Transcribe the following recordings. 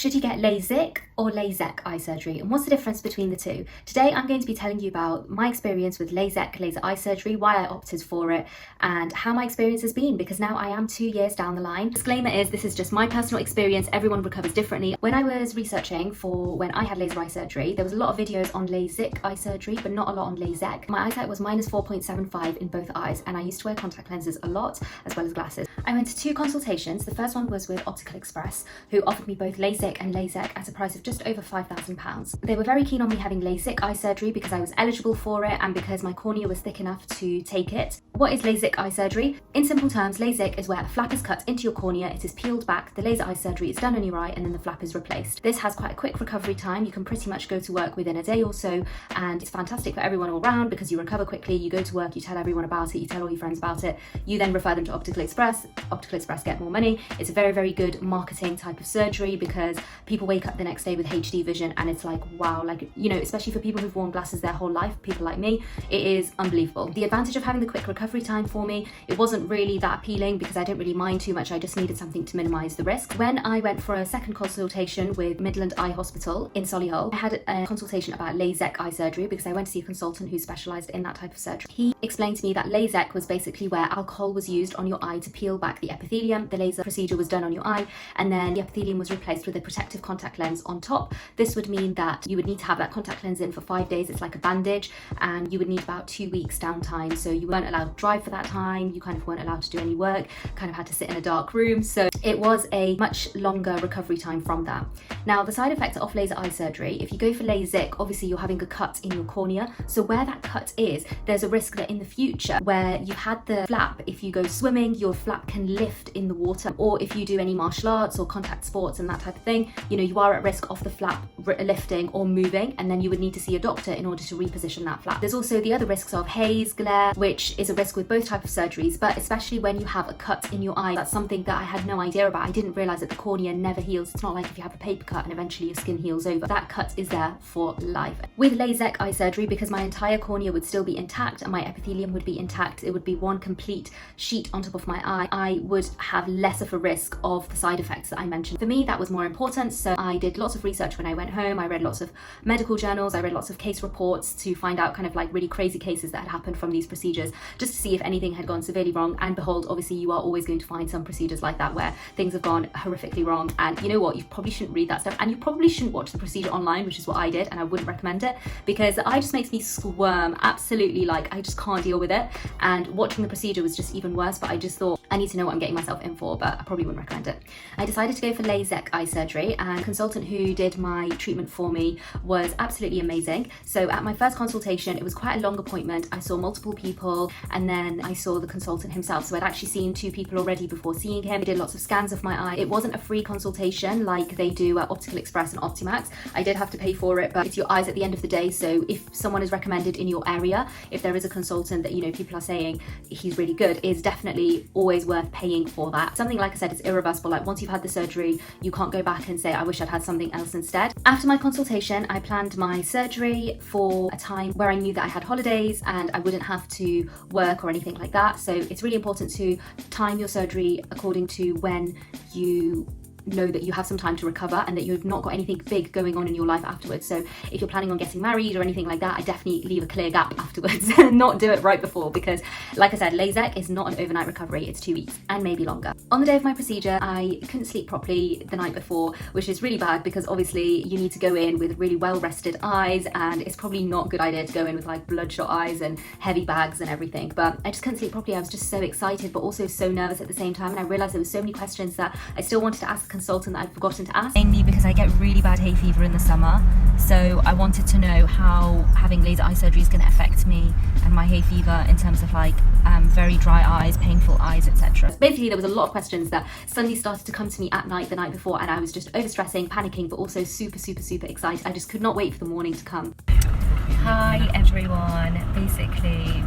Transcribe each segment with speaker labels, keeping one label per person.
Speaker 1: Should you get LASIK or LASEK eye surgery, and what's the difference between the two? Today I'm going to be telling you about my experience with LASEK, laser eye surgery, why I opted for it, and how my experience has been, because now I am 2 years down the line. Disclaimer is this is just my personal experience, everyone recovers differently. When I was researching for when I had laser eye surgery, there was a lot of videos on LASIK eye surgery, but not a lot on LASEK. My eyesight was minus 4.75 in both eyes, and I used to wear contact lenses a lot, as well as glasses. I went to 2 consultations. The first one was with Optical Express, who offered me both LASIK and LASEK at a price of just over £5,000. They were very keen on me having LASIK eye surgery because I was eligible for it and because my cornea was thick enough to take it. What is LASIK eye surgery? In simple terms, LASIK is where a flap is cut into your cornea, it is peeled back, the laser eye surgery is done on your eye, and then the flap is replaced. This has quite a quick recovery time. You can pretty much go to work within a day or so, and it's fantastic for everyone all around because you recover quickly, you go to work, you tell everyone about it, you tell all your friends about it, you then refer them to Optical Express. Optical Express get more money. It's a very, very good marketing type of surgery because people wake up the next day with HD vision and it's like, wow, like, you know, especially for people who've worn glasses their whole life, people like me, it is unbelievable. The advantage of having the quick recovery time for me, it wasn't really that appealing because I didn't really mind too much. I just needed something to minimize the risk. When I went for a second consultation with Midland Eye Hospital in Solihull, I had a consultation about LASEK eye surgery because I went to see a consultant who specialized in that type of surgery. He explained to me that LASEK was basically where alcohol was used on your eye to peel back the epithelium. The laser procedure was done on your eye, and then the epithelium was replaced with a protective contact lens on top. This would mean that you would need to have that contact lens in for 5 days. It's like a bandage, and you would need about 2 weeks downtime. So you weren't allowed to drive for that time. You kind of weren't allowed to do any work, kind of had to sit in a dark room. So it was a much longer recovery time from that. Now, the side effects of laser eye surgery, if you go for LASIK, obviously you're having a cut in your cornea. So where that cut is, there's a risk that in the future where you had the flap, if you go swimming, your flap can lift in the water, or if you do any martial arts or contact sports and that type of thing, you know, you are at risk of the flap lifting or moving, and then you would need to see a doctor in order to reposition that flap. There's also the other risks of haze, glare, which is a risk with both types of surgeries, but especially when you have a cut in your eye. That's something that I had no idea about. I didn't realize that the cornea never heals. It's not like if you have a paper cut and eventually your skin heals over. That cut is there for life. With LASIK eye surgery, because my entire cornea would still be intact and my epithelium would be intact, it would be one complete sheet on top of my eye, I would have less of a risk of the side effects that I mentioned. For me, that was more important, so I did lots of research when I went home. I read lots of medical journals, I read lots of case reports to find out kind of like really crazy cases that had happened from these procedures, just to see if anything had gone severely wrong. And behold, obviously you are always going to find some procedures like that where things have gone horrifically wrong, and you know what, you probably shouldn't read that stuff, and you probably shouldn't watch the procedure online, which is what I did, and I wouldn't recommend it because the eye just makes me squirm, absolutely, like I just can't deal with it. And watching the procedure was just even worse, but I just thought I need to know what I'm getting myself in for, but I probably wouldn't recommend it. I decided to go for LASIK eye surgery, and the consultant who did my treatment for me was absolutely amazing. So at my first consultation, it was quite a long appointment. I saw multiple people, and then I saw the consultant himself. So I'd actually seen 2 people already before seeing him. He did lots of scans of my eye. It wasn't a free consultation like they do at Optical Express and Optimax. I did have to pay for it, but it's your eyes at the end of the day. So if someone is recommended in your area, if there is a consultant that, you know, people are saying he's really good, is definitely always worth paying for that. Something, like I said, is irreversible. Like once you've had the surgery, you can't go back and say, I wish I'd had something else instead. After my consultation, I planned my surgery for a time where I knew that I had holidays and I wouldn't have to work or anything like that. So it's really important to time your surgery according to when you know that you have some time to recover and that you've not got anything big going on in your life afterwards. So if you're planning on getting married or anything like that, I definitely leave a clear gap afterwards and not do it right before, because like I said, LASIK is not an overnight recovery, it's 2 weeks and maybe longer. On the day of my procedure, I couldn't sleep properly the night before, which is really bad because obviously you need to go in with really well rested eyes, and it's probably not a good idea to go in with like bloodshot eyes and heavy bags and everything. But I just couldn't sleep properly. I was just so excited but also so nervous at the same time, and I realized there were so many questions that I still wanted to ask the consultant that I'd forgotten to ask. Mainly because I get really bad hay fever in the summer, so I wanted to know how having laser eye surgery is going to affect me and my hay fever in terms of like very dry eyes, painful eyes, etc. Basically, there was a lot of questions that suddenly started to come to me at night the night before, and I was just overstressing, panicking, but also super excited. I just could not wait for the morning to come. Hi everyone, basically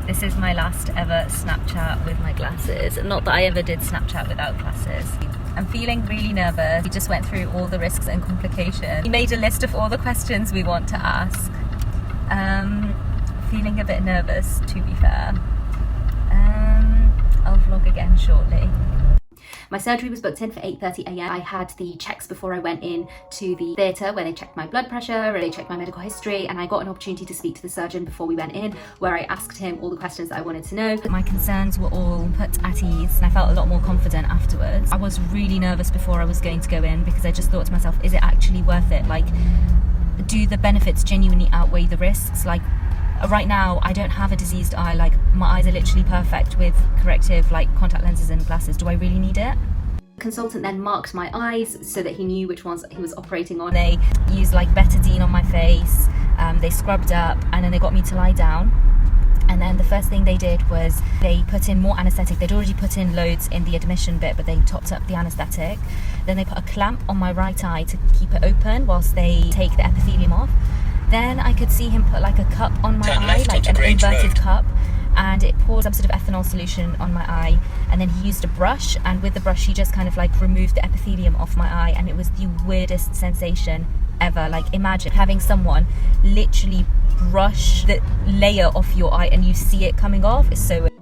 Speaker 1: this is my last ever Snapchat with my glasses. Not that I ever did Snapchat without glasses. I'm feeling really nervous. We just went through all the risks and complications. We made a list of all the questions we want to ask. Feeling a bit nervous, to be fair. I'll vlog again shortly. My surgery was booked in for 8:30 a.m. I had the checks before I went in to the theatre where they checked my blood pressure, they checked my medical history, and I got an opportunity to speak to the surgeon before we went in, where I asked him all the questions that I wanted to know. My concerns were all put at ease, and I felt a lot more confident afterwards. I was really nervous before I was going to go in because I just thought to myself, is it actually worth it? Like, do the benefits genuinely outweigh the risks? Like, right now I don't have a diseased eye, like my eyes are literally perfect with corrective like contact lenses and glasses. Do I really need it? The consultant then marked my eyes so that he knew which ones he was operating on. They used like betadine on my face, they scrubbed up, and then they got me to lie down. And then the first thing they did was they put in more anaesthetic. They'd already put in loads in the admission bit, but they topped up the anaesthetic. Then they put a clamp on my right eye to keep it open whilst they take the epithelium off. Then I could see him put like a cup on my eye, like an inverted cup, and it poured some sort of ethanol solution on my eye. And then he used a brush, and with the brush he just kind of like removed the epithelium off my eye, and it was the weirdest sensation ever. Like, imagine having someone literally brush the layer off your eye and you see it coming off. It's so weird.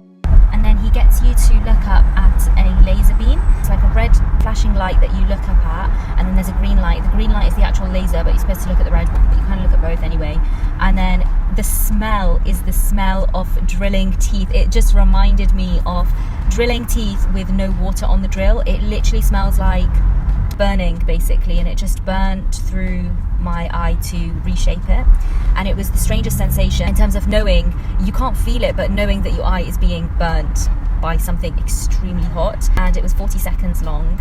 Speaker 1: And then he gets you to look up at a laser beam. It's like a red flashing light that you look up at, and then there's a green light. The green light is the actual laser, but you're supposed to look at the red one, but you kind of look at both anyway. And then the smell is the smell of drilling teeth. It just reminded me of drilling teeth with no water on the drill. It literally smells like burning, basically, and it just burnt through my eye to reshape it. And it was the strangest sensation in terms of knowing, you can't feel it, but knowing that your eye is being burnt by something extremely hot. And it was 40 seconds long.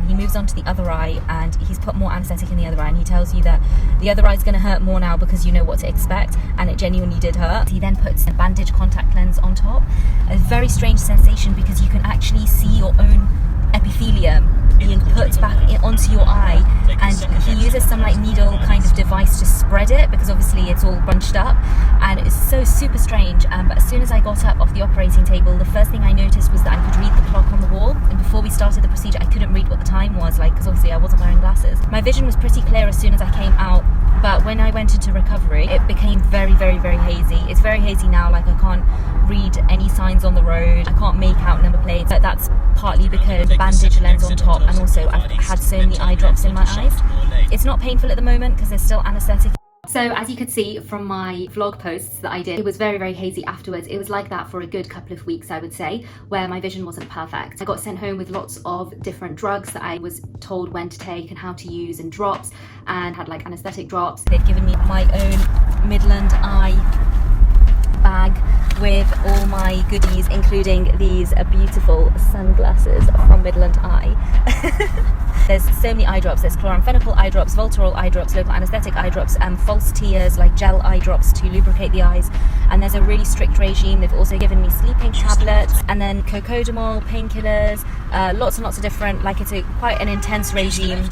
Speaker 1: He moves on to the other eye, and he's put more anaesthetic in the other eye, and he tells you that the other eye is going to hurt more now because you know what to expect, and it genuinely did hurt. He then puts a bandage contact lens on top. A very strange sensation because you can actually see your own epithelium being put back onto your eye, and he uses some like needle kind of device to spread it because obviously it's all bunched up, and it's so super strange. But as soon as I got up off the operating table, the first thing I noticed was that I could read the clock on the wall, and before we started the procedure I couldn't read what the time was, like, because obviously I wasn't wearing glasses. My vision was pretty clear as soon as I came out, but when I went into recovery it became very hazy. It's very hazy now, like I can't read any signs on the road, I can't make out number plates, but that's partly because the bandage lens on top, and also I've had so many eye drops in my eyes. It's not painful at the moment because there's still anaesthetic. So as you could see from my vlog posts that I did, it was very hazy afterwards. It was like that for a good couple of weeks, I would say, where my vision wasn't perfect. I got sent home with lots of different drugs that I was told when to take and how to use, and drops, and had like anaesthetic drops. They've given me my own Midland Eye bag with all my goodies, including these beautiful sunglasses from Midland Eye. There's so many eye drops. There's chloramphenicol eye drops, Voltarol eye drops, local anaesthetic eye drops, false tears like gel eye drops to lubricate the eyes, and there's a really strict regime. They've also given me sleeping tablets, and then cocodamol, painkillers, lots and lots of different, like it's quite an intense regime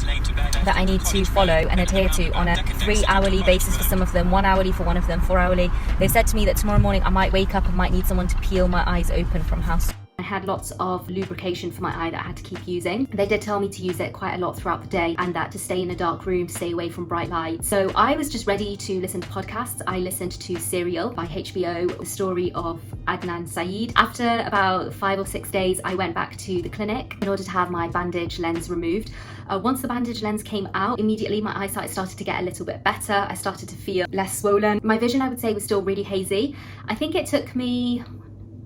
Speaker 1: that I need to follow and adhere to on a 3-hourly basis for some of them, 1 hourly for one of them, 4 hourly. They've said to me that tomorrow morning I might wake up and might need someone to peel my eyes open from house. I had lots of lubrication for my eye that I had to keep using. They did tell me to use it quite a lot throughout the day, and that to stay in a dark room, stay away from bright light. So I was just ready to listen to podcasts. I listened to Serial by HBO, the story of Adnan Syed. After about 5 or 6 days, I went back to the clinic in order to have my bandage lens removed. Once the bandage lens came out, immediately my eyesight started to get a little bit better. I started to feel less swollen. My vision, I would say, was still really hazy. I think it took me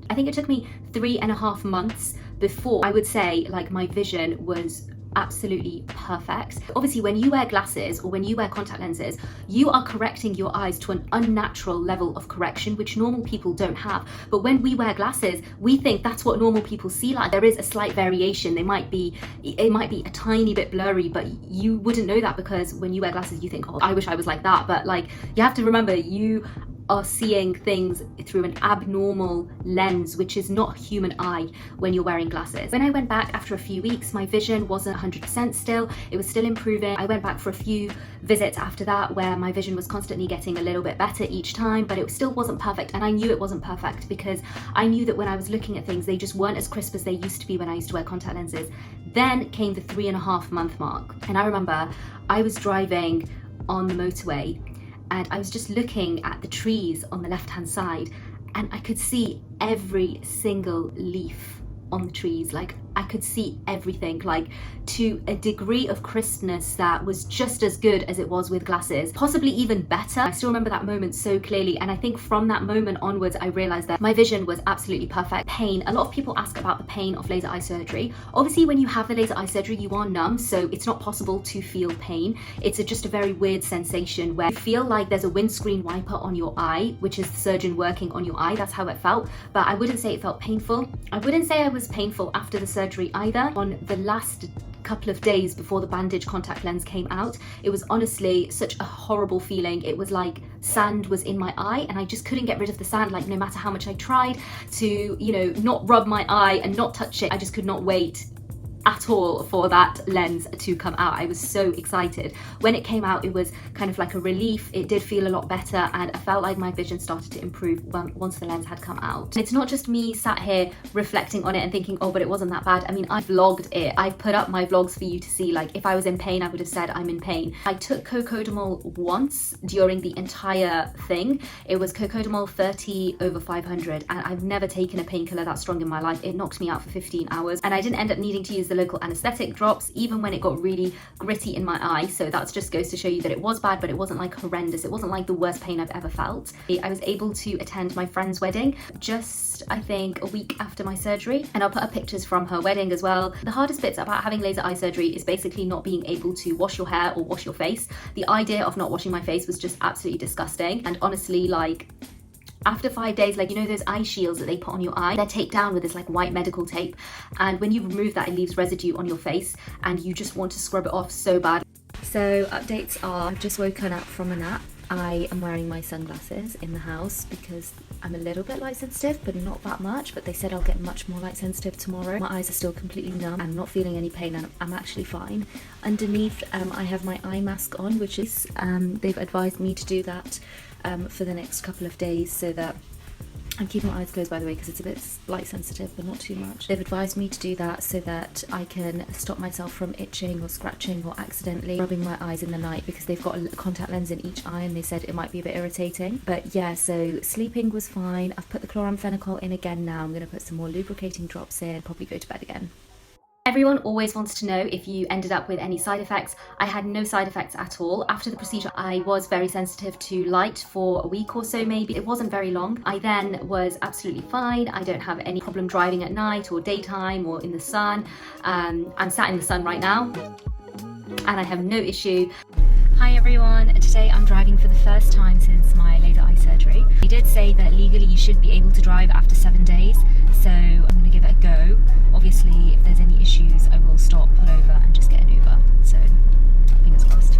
Speaker 1: 3.5 months before I would say like my vision was absolutely perfect. Obviously, when you wear glasses or when you wear contact lenses, you are correcting your eyes to an unnatural level of correction, which normal people don't have. But when we wear glasses, we think that's what normal people see like. There is a slight variation. It might be a tiny bit blurry, but you wouldn't know that because when you wear glasses, you think, oh, I wish I was like that. But like, you have to remember, you are seeing things through an abnormal lens, which is not human eye when you're wearing glasses. When I went back after a few weeks, my vision wasn't 100% still. It was still improving. I went back for a few visits after that where my vision was constantly getting a little bit better each time, but it still wasn't perfect. And I knew it wasn't perfect because I knew that when I was looking at things, they just weren't as crisp as they used to be when I used to wear contact lenses. Then came the 3.5 month mark. And I remember I was driving on the motorway and I was just looking at the trees on the left-hand side, and I could see every single leaf on the trees. Like, I could see everything, like to a degree of crispness that was just as good as it was with glasses, possibly even better. I still remember that moment so clearly, and I think from that moment onwards I realized that my vision was absolutely perfect. Pain, a lot of people ask about the pain of laser eye surgery. Obviously when you have the laser eye surgery you are numb, so it's not possible to feel pain. It's just a very weird sensation where you feel like there's a windscreen wiper on your eye, which is the surgeon working on your eye. That's how it felt, but I wouldn't say it felt painful. I wouldn't say I was painful after the surgery either. On the last couple of days before the bandage contact lens came out, it was honestly such a horrible feeling. It was like sand was in my eye and I just couldn't get rid of the sand. Like no matter how much I tried to, you know, not rub my eye and not touch it, I just could not wait at all for that lens to come out. I was so excited. When it came out, it was kind of like a relief. It did feel a lot better and I felt like my vision started to improve once the lens had come out. And it's not just me sat here reflecting on it and thinking, oh, but it wasn't that bad. I mean, I vlogged it. I've put up my vlogs for you to see. Like if I was in pain, I would have said I'm in pain. I took cocodamol once during the entire thing. It was cocodamol 30/500 and I've never taken a painkiller that strong in my life. It knocked me out for 15 hours and I didn't end up needing to use the local anesthetic drops even when it got really gritty in my eye. So that just goes to show you that it was bad, but it wasn't like horrendous. It wasn't like the worst pain I've ever felt. I was able to attend my friend's wedding just, I think, a week after my surgery, and I'll put up pictures from her wedding as well. The hardest bits about having laser eye surgery is basically not being able to wash your hair or wash your face. The idea of not washing my face was just absolutely disgusting, and honestly, like after 5 days, like, you know those eye shields that they put on your eye, they're taped down with this like white medical tape, and when you remove that it leaves residue on your face and you just want to scrub it off so bad. So updates are, I've just woken up from a nap. I am wearing my sunglasses in the house because I'm a little bit light sensitive, but not that much. But they said I'll get much more light sensitive tomorrow. My eyes are still completely numb. I'm not feeling any pain and I'm actually fine. Underneath, I have my eye mask on, which is, they've advised me to do that for the next couple of days, so that I'm keeping my eyes closed, by the way, because it's a bit light sensitive, but not too much. They've advised me to do that so that I can stop myself from itching or scratching or accidentally rubbing my eyes in the night, because they've got a contact lens in each eye and they said it might be a bit irritating. But yeah, so sleeping was fine. I've put the chloramphenicol in again now. I'm going to put some more lubricating drops in, probably go to bed again. Everyone always wants to know if you ended up with any side effects. I had no side effects at all. After the procedure, I was very sensitive to light for a week or so maybe. It wasn't very long. I then was absolutely fine. I don't have any problem driving at night or daytime or in the sun. I'm sat in the sun right now and I have no issue. Hi everyone, today I'm driving for the first time since my laser eye surgery. They did say that legally you should be able to drive after 7 days, so I'm going to give it a go. Obviously, if there's any issues, I will stop, pull over and just get an Uber, so fingers crossed.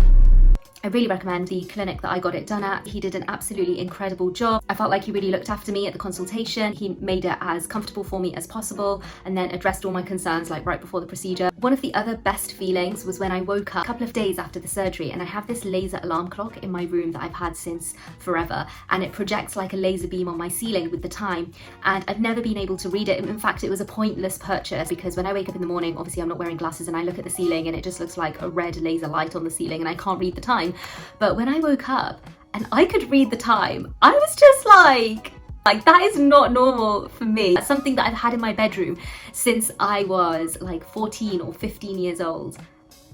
Speaker 1: I really recommend the clinic that I got it done at. He did an absolutely incredible job. I felt like he really looked after me at the consultation. He made it as comfortable for me as possible and then addressed all my concerns like right before the procedure. One of the other best feelings was when I woke up a couple of days after the surgery, and I have this laser alarm clock in my room that I've had since forever, and it projects like a laser beam on my ceiling with the time, and I've never been able to read it. In fact, it was a pointless purchase because when I wake up in the morning, obviously I'm not wearing glasses, and I look at the ceiling and it just looks like a red laser light on the ceiling and I can't read the time. But when I woke up and I could read the time, I was just like that is not normal for me. That's something that I've had in my bedroom since I was like 14 or 15 years old.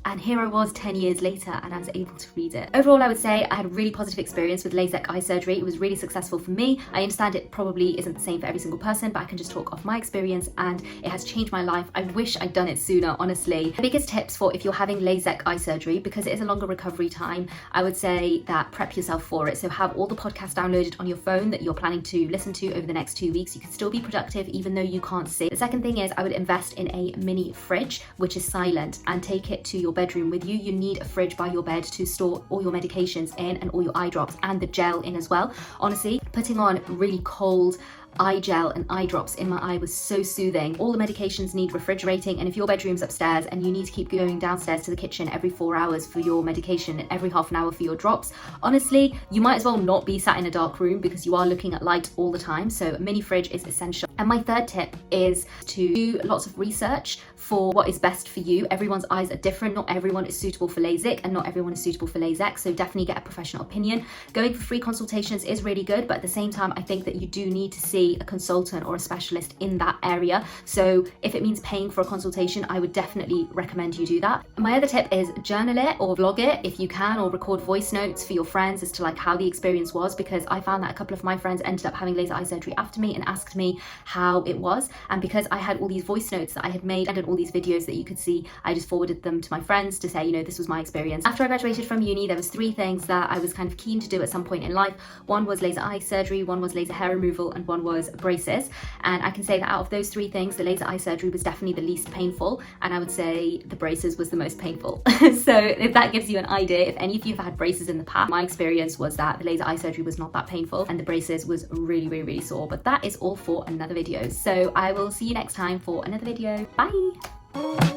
Speaker 1: And here I was 10 years later and I was able to read it. Overall, I would say I had a really positive experience with LASEK eye surgery. It was really successful for me. I understand it probably isn't the same for every single person, but I can just talk off my experience and it has changed my life. I wish I'd done it sooner, honestly. The biggest tips for if you're having LASEK eye surgery, because it is a longer recovery time, I would say that prep yourself for it. So have all the podcasts downloaded on your phone that you're planning to listen to over the next 2 weeks. You can still be productive even though you can't see. The second thing is I would invest in a mini fridge, which is silent, and take it to your bedroom with you. You need a fridge by your bed to store all your medications in and all your eye drops and the gel in as well. Honestly, putting on really cold eye gel and eye drops in my eye was so soothing. All the medications need refrigerating, and if your bedroom's upstairs and you need to keep going downstairs to the kitchen every 4 hours for your medication and every half an hour for your drops, honestly, you might as well not be sat in a dark room because you are looking at light all the time. So a mini fridge is essential. And my third tip is to do lots of research for what is best for you. Everyone's eyes are different. Not everyone is suitable for LASIK and not everyone is suitable for LASEK, so definitely get a professional opinion. Going for free consultations is really good, but at the same time, I think that you do need to see see a consultant or a specialist in that area. So if it means paying for a consultation, I would definitely recommend you do that. My other tip is journal it or vlog it if you can, or record voice notes for your friends as to like how the experience was, because I found that a couple of my friends ended up having laser eye surgery after me and asked me how it was. And because I had all these voice notes that I had made and all these videos that you could see, I just forwarded them to my friends to say, you know, this was my experience. After I graduated from uni, there was 3 things that I was kind of keen to do at some point in life. One was laser eye surgery, one was laser hair removal, and one was braces. And I can say that out of those 3 things, the laser eye surgery was definitely the least painful, and I would say the braces was the most painful. So if that gives you an idea, if any of you have had braces in the past, my experience was that the laser eye surgery was not that painful and the braces was really, really, really sore. But that is all for another video. So I will see you next time for another video. Bye.